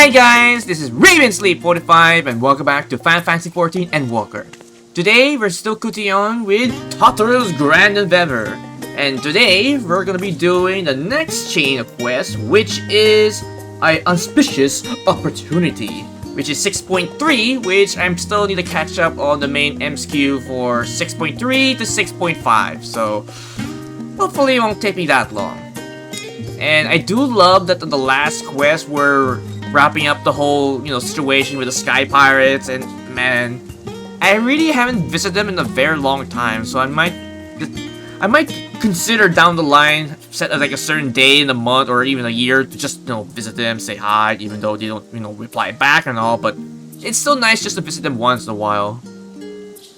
Hi guys, this is RavenSleep45 and welcome back to Final Fantasy XIV Endwalker. Today we're still continuing with Tataru's Grand Endeavor. And today we're gonna be doing the next chain of quests, which is an auspicious opportunity, which is 6.3, which I'm still need to catch up on the main MSQ for 6.3 to 6.5, so hopefully it won't take me that long. And I do love that on the last quest we're wrapping up the whole, situation with the Sky Pirates, and man, I really haven't visited them in a very long time, so I might consider down the line, set like a certain day in the month or even a year to just, visit them, say hi, even though they don't, reply back and all, but it's still nice just to visit them once in a while.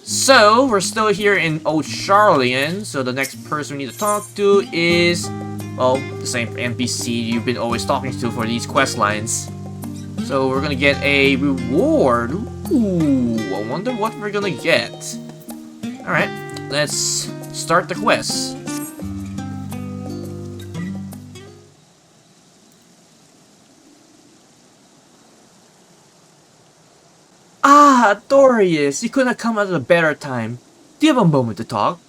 So, we're still here in Old Charlian, so the next person we need to talk to is, well, the same NPC you've been always talking to for these quest lines. So we're gonna get a reward. Ooh, I wonder what we're gonna get. Alright, let's start the quest. Ah, Dorius, you couldn't have come at a better time. Do you have a moment to talk?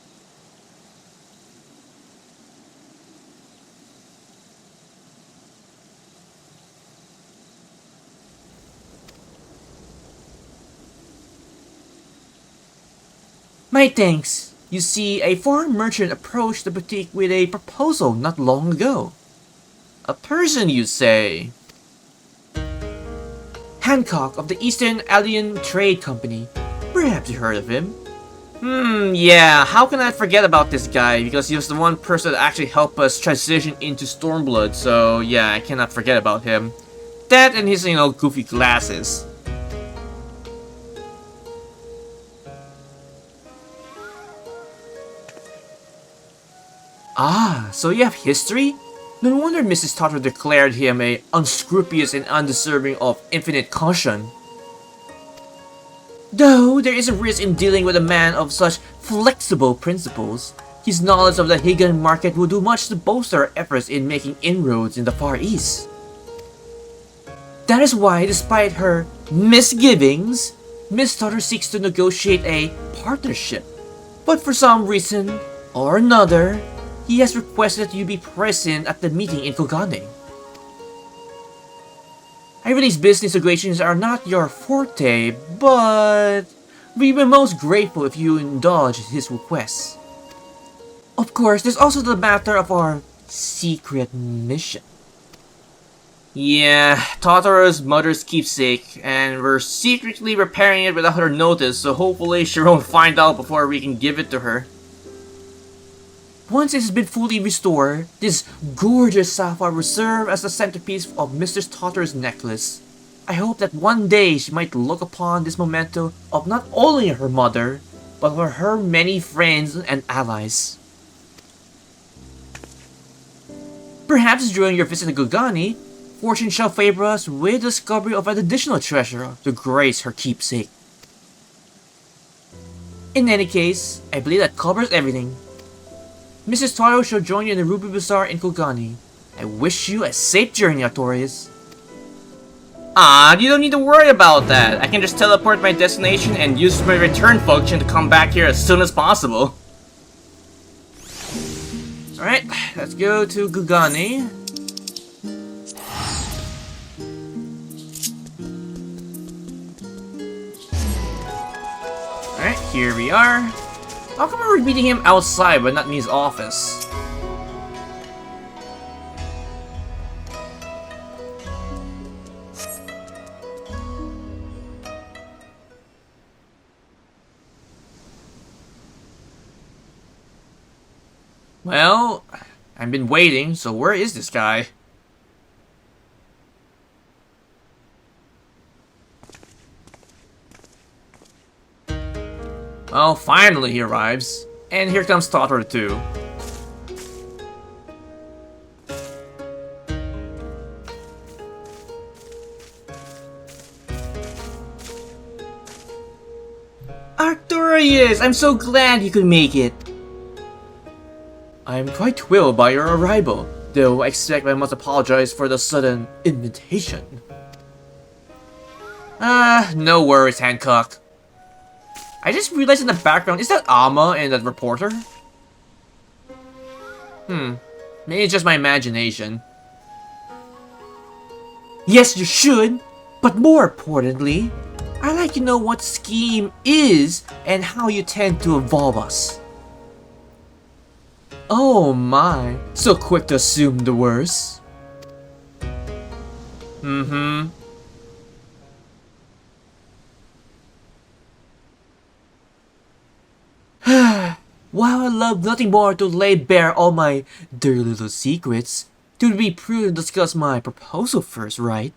My thanks. You see, a foreign merchant approached the boutique with a proposal not long ago. A person, you say? Hancock of the Eastern Alien Trade Company. Perhaps you heard of him? Yeah, how can I forget about this guy, because he was the one person that actually helped us transition into Stormblood, so yeah, I cannot forget about him. That and his, goofy glasses. Ah, so you have history? No wonder Mrs. Tataru declared him a unscrupulous and undeserving of infinite caution. Though there is a risk in dealing with a man of such flexible principles, his knowledge of the Higan market will do much to bolster our efforts in making inroads in the Far East. That is why, despite her misgivings, Miss Tataru seeks to negotiate a partnership. But for some reason or another, he has requested that you be present at the meeting in Kogane. I realize business negotiations are not your forte, but we were most grateful if you indulge his requests. Of course, there's also the matter of our secret mission. Yeah, Tataru's mother's keepsake, and we're secretly repairing it without her notice, so hopefully she won't find out before we can give it to her. Once it has been fully restored, this gorgeous sapphire will serve as the centerpiece of Mistress Tataru's necklace. I hope that one day she might look upon this memento of not only her mother, but for her many friends and allies. Perhaps during your visit to Kogane, fortune shall favor us with the discovery of an additional treasure to grace her keepsake. In any case, I believe that covers everything. Mrs. Tataru shall join you in the Ruby Bazaar in Kogane. I wish you a safe journey, Artorias. Ah, you don't need to worry about that. I can just teleport my destination and use my return function to come back here as soon as possible. Alright, let's go to Kogane. Alright, here we are. How come we're meeting him outside but not in his office? Well, I've been waiting, so where is this guy? Well, finally he arrives. And here comes Tataru too. Artorias! I'm so glad you could make it! I'm quite thrilled by your arrival, though I expect I must apologize for the sudden invitation. No worries, Hancock. I just realized in the background, is that Alma and that reporter? Maybe it's just my imagination. Yes, you should, but more importantly, I'd like to know what scheme is and how you tend to evolve us. Oh my, so quick to assume the worst. While I love nothing more to lay bare all my dirty little secrets, it would be prudent to discuss my proposal first, right?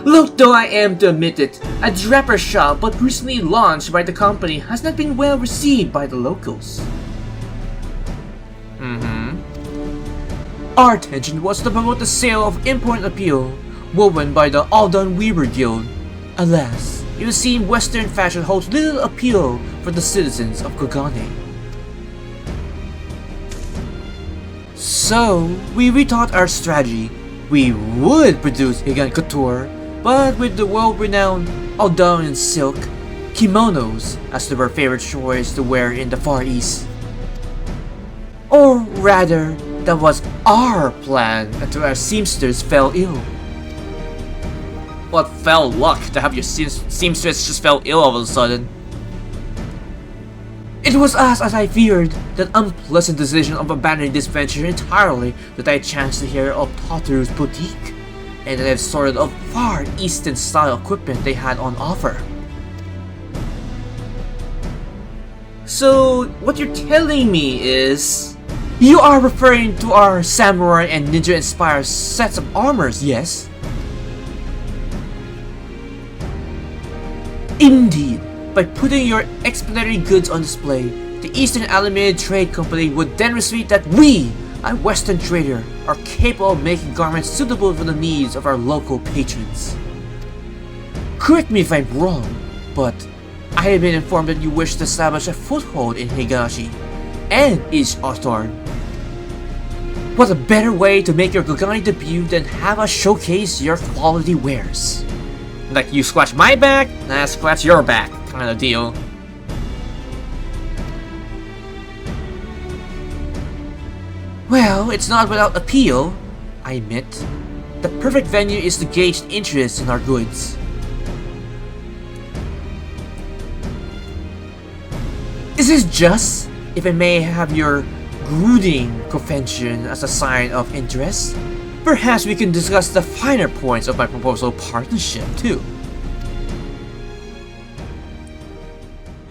Look, though I am to admit it, a draper shop but recently launched by the company has not been well received by the locals. Our intention was to promote the sale of important appeal, woven by the All-Done Weaver Guild. Alas, it would seem Western fashion holds little appeal for the citizens of Kogane. So, we rethought our strategy. We would produce Higan Couture, but with the world-renowned all done in silk, kimonos as to our favorite choice to wear in the Far East. Or rather, that was our plan until our seamsters fell ill. What fell luck to have your seamstress just fell ill all of a sudden. It was as I feared, that unpleasant decision of abandoning this venture entirely, that I chanced to hear of Tataru's boutique, and that I've sorted of Far Eastern style equipment they had on offer. So, what you're telling me is, you are referring to our samurai and ninja inspired sets of armors, yes? Indeed. By putting your explanatory goods on display, the Eastern Aluminum Trade Company would then receive that we, a Western trader, are capable of making garments suitable for the needs of our local patrons. Correct me if I'm wrong, but I have been informed that you wish to establish a foothold in Higashi and East Othorn. What a better way to make your Kogane debut than have us showcase your quality wares. Like you scratch my back, and I scratch your back, kind of deal. Well, it's not without appeal, I admit. The perfect venue is to gauge interest in our goods. Is this just, if I may have your brooding convention as a sign of interest? Perhaps we can discuss the finer points of my proposal partnership too.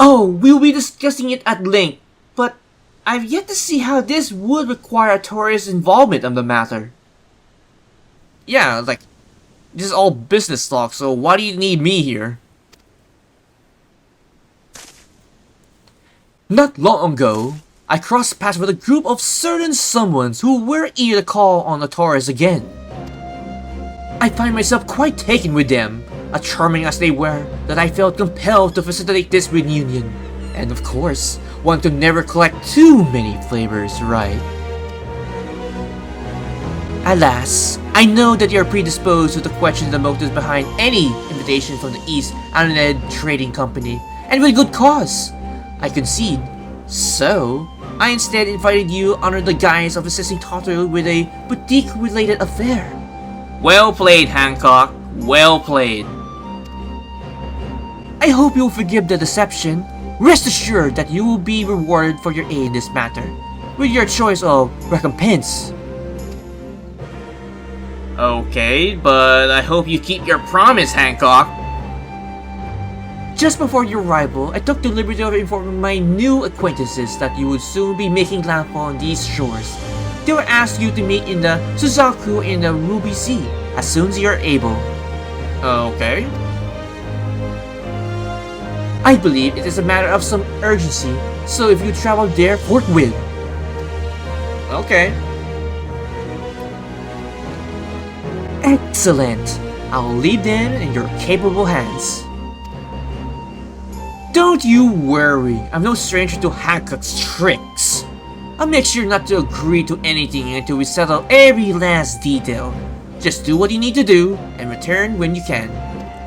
Oh, we'll be discussing it at length, but I've yet to see how this would require a tourist's involvement in the matter. Yeah, like, this is all business talk, so why do you need me here? Not long ago, I crossed paths with a group of certain someones who were eager to call on the tourists again. I find myself quite taken with them, as charming as they were, that I felt compelled to facilitate this reunion. And of course, one could never collect too many flavors, right? Alas, I know that you're predisposed to question the motives behind any invitation from the East Aluminum Trading Company, and with good cause, I concede. So, I instead invited you under the guise of assisting Tataru with a boutique-related affair. Well played, Hancock. Well played. I hope you'll forgive the deception. Rest assured that you will be rewarded for your aid in this matter, with your choice of recompense. Okay, but I hope you keep your promise, Hancock. Just before your arrival, I took the liberty of informing my new acquaintances that you would soon be making landfall on these shores. They will ask you to meet in the Suzaku in the Ruby Sea as soon as you are able. Okay. I believe it is a matter of some urgency, so if you travel there forthwith. Okay. Excellent. I'll leave them in your capable hands. Don't you worry, I'm no stranger to Hancock's tricks. I'll make sure not to agree to anything until we settle every last detail. Just do what you need to do, and return when you can.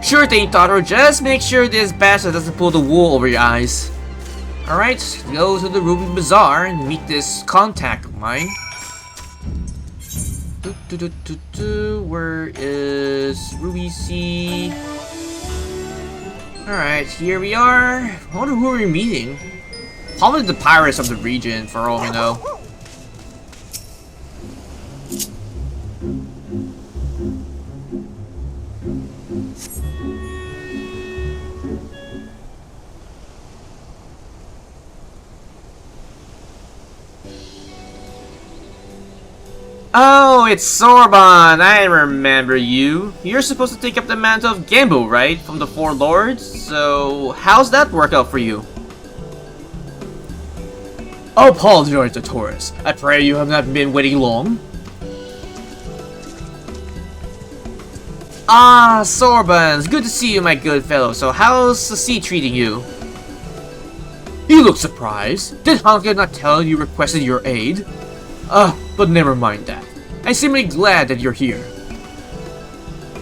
Sure thing, Tataru, just make sure this bastard doesn't pull the wool over your eyes. Alright, go to the Ruby Bazaar and meet this contact of mine. Where is Ruby C? Alright, here we are. I wonder who we're meeting. Probably the pirates of the region, for all we know. Oh, it's Sorban! I remember you. You're supposed to take up the mantle of Genbu, right? From the Four Lords? So, how's that work out for you? Oh, apologize to Taurus. I pray you have not been waiting long. Ah, Sorban, it's good to see you, my good fellow. So, how's the sea treating you? You look surprised. Did Honka not tell you requested your aid? But never mind that. I'm simply glad that you're here.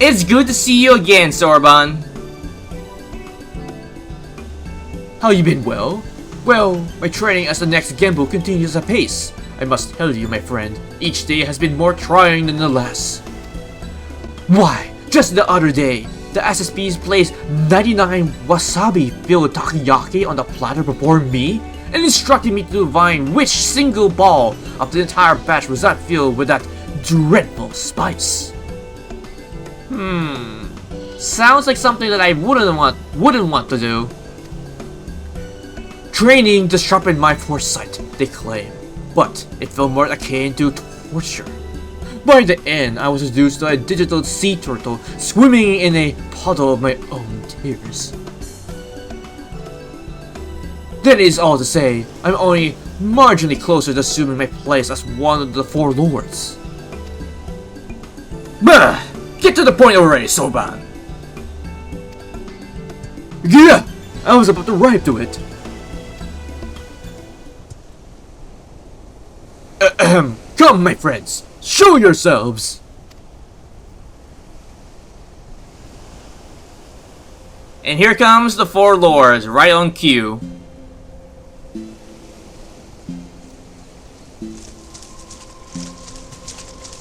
It's good to see you again, Sorban. How you been, well? Well, my training as the next Genbu continues apace. I must tell you, my friend, each day has been more trying than the last. Why, just the other day, the SSPs placed 99 wasabi-filled takoyaki on the platter before me, and instructed me to divine which single ball of the entire batch was not filled with that dreadful spice. Sounds like something that I wouldn't want to do. Training to sharpen my foresight, they claim, but it felt more akin to torture. By the end, I was reduced to a digital sea turtle swimming in a puddle of my own tears. That is all to say, I'm only marginally closer to assuming my place as one of the Four Lords. Bah! Get to the point already, Soban! Yeah! I was about to arrive to it. Come, my friends! Show yourselves! And here comes the Four Lords, right on cue.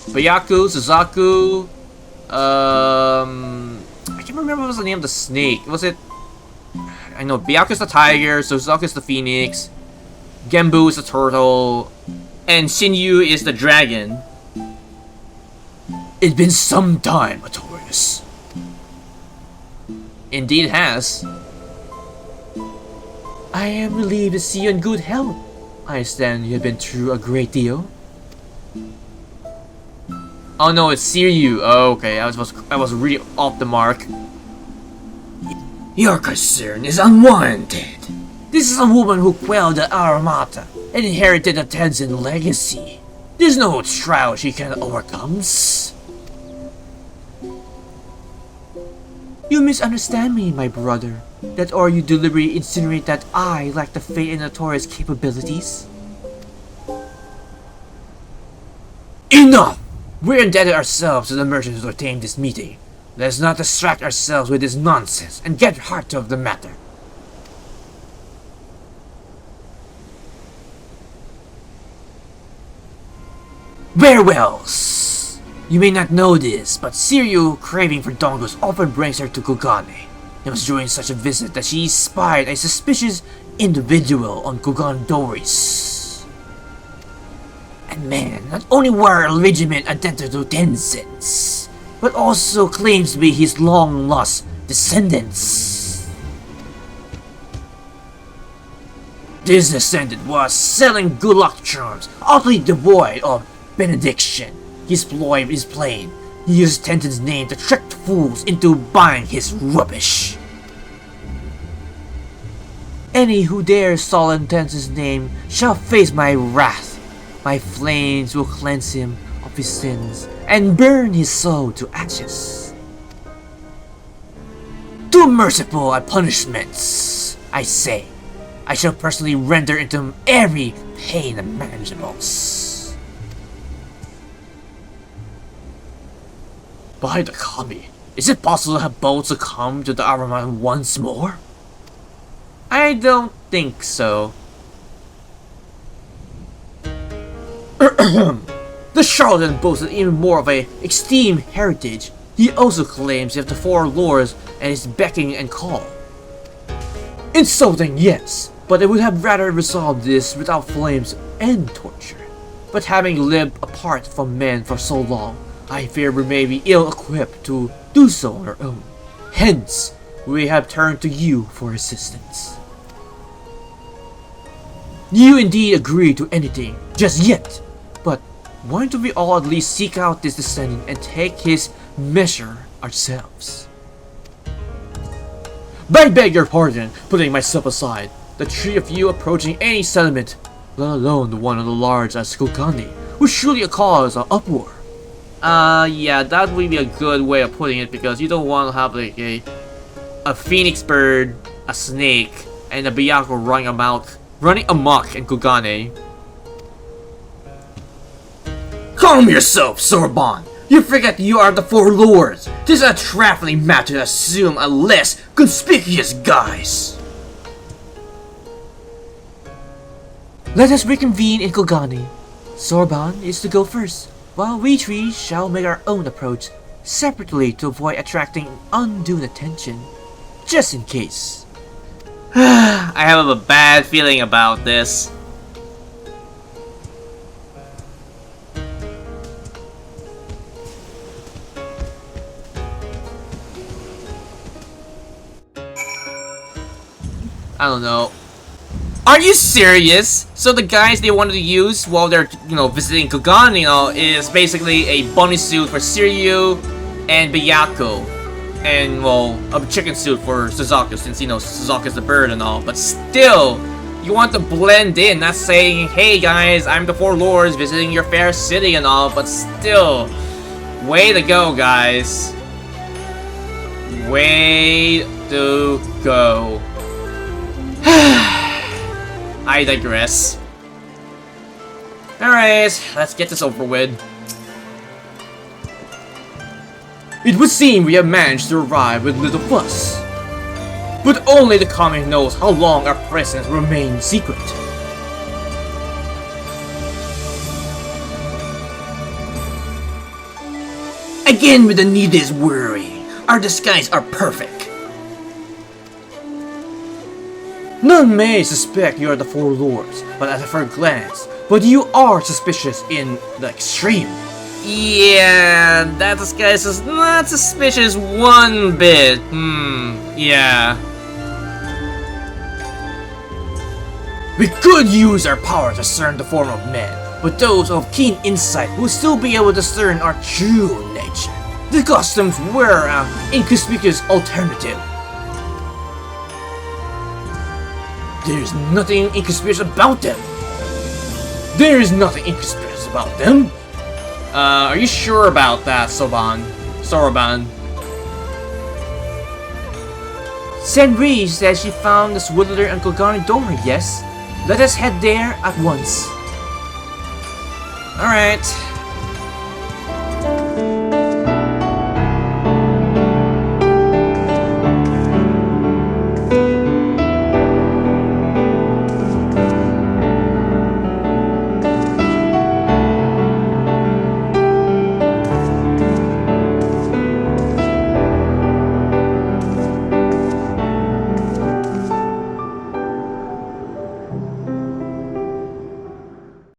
Bayaku, Suzaku, I can't remember what was the name of the snake. Was it? I know Byaku's the tiger, Suzaku's the phoenix, Genbu is the turtle, and Shinyu is the dragon. It's been some time, Taurus. Indeed it has. I am relieved to see you in good health. I understand you have been through a great deal. Oh no, it's Siryu. Oh, okay, I was really off the mark. Your concern is unwarranted. This is a woman who quelled the Armata and inherited the Tenzin legacy. There's no trial she can overcome. You misunderstand me, my brother. That or you deliberately insinuate that I lack the fate and notorious capabilities? Enough! We're indebted ourselves to the merchants who obtained this meeting. Let's not distract ourselves with this nonsense and get heart of the matter. Very well. You may not know this, but Siryu, craving for dongos, often brings her to Kugane. It was during such a visit that she spied a suspicious individual on Kugan Doris. And man, not only were a regiment identical to Tenzin, but also claims to be his long-lost descendants. This descendant was selling good luck charms, utterly devoid of benediction. His ploy is plain. He used Tenzin's name to trick fools into buying his rubbish. Any who dares sully Tenzin's name shall face my wrath. My flames will cleanse him of his sins and burn his soul to ashes. Too merciful a punishments, I say. I shall personally render into him every pain imaginable. By the kami, is it possible to have both succumb to the Araman once more? I don't think so. The charlatan boasted even more of a esteemed heritage. He also claims to have the four lords and his becking and call. Insulting, yes, but I would have rather resolved this without flames and torture. But having lived apart from men for so long, I fear we may be ill-equipped to do so on our own. Hence, we have turned to you for assistance. You indeed agree to anything, just yet, but why don't we all at least seek out this descendant and take his measure ourselves? I beg your pardon, putting myself aside. The three of you approaching any settlement, let alone the one of the large as Skogani, would surely cause an uproar. Yeah, that would be a good way of putting it, because you don't want to have like a phoenix bird, a snake, and a Byaku running amok in Kugane. Calm yourself, Sorban! You forget you are the four lords! This is a trifling matter to assume a less conspicuous guise! Let us reconvene in Kogani. Sorban is to go first, while we three shall make our own approach separately to avoid attracting undue attention, just in case. I have a bad feeling about this. I don't know. Are you serious? So the guys they wanted to use while they're, visiting Kogan, is basically a bunny suit for Shiryu and Byaku. And, well, a chicken suit for Suzaku, since, Suzaku's the bird and all. But still, you want to blend in, not saying, hey guys, I'm the four lords visiting your fair city and all, but still, way to go, guys. Way to go. I digress. Alright, let's get this over with. It would seem we have managed to arrive with little fuss. But only the kami knows how long our presence will remain secret. Again with the needless worry. Our disguise are perfect. None may suspect you are the four lords, but at a first glance, but you are suspicious in the extreme. Yeah, that disguise is not suspicious one bit. Yeah. We could use our power to discern the form of men, but those of keen insight will still be able to discern our true nature. The costumes were an inconspicuous alternative. There's nothing inconspicuous about them. There is nothing inconspicuous about them. Are you sure about that, Soroban? Senri says she found the Swindler and Kogani door, yes? Let us head there at once. Alright.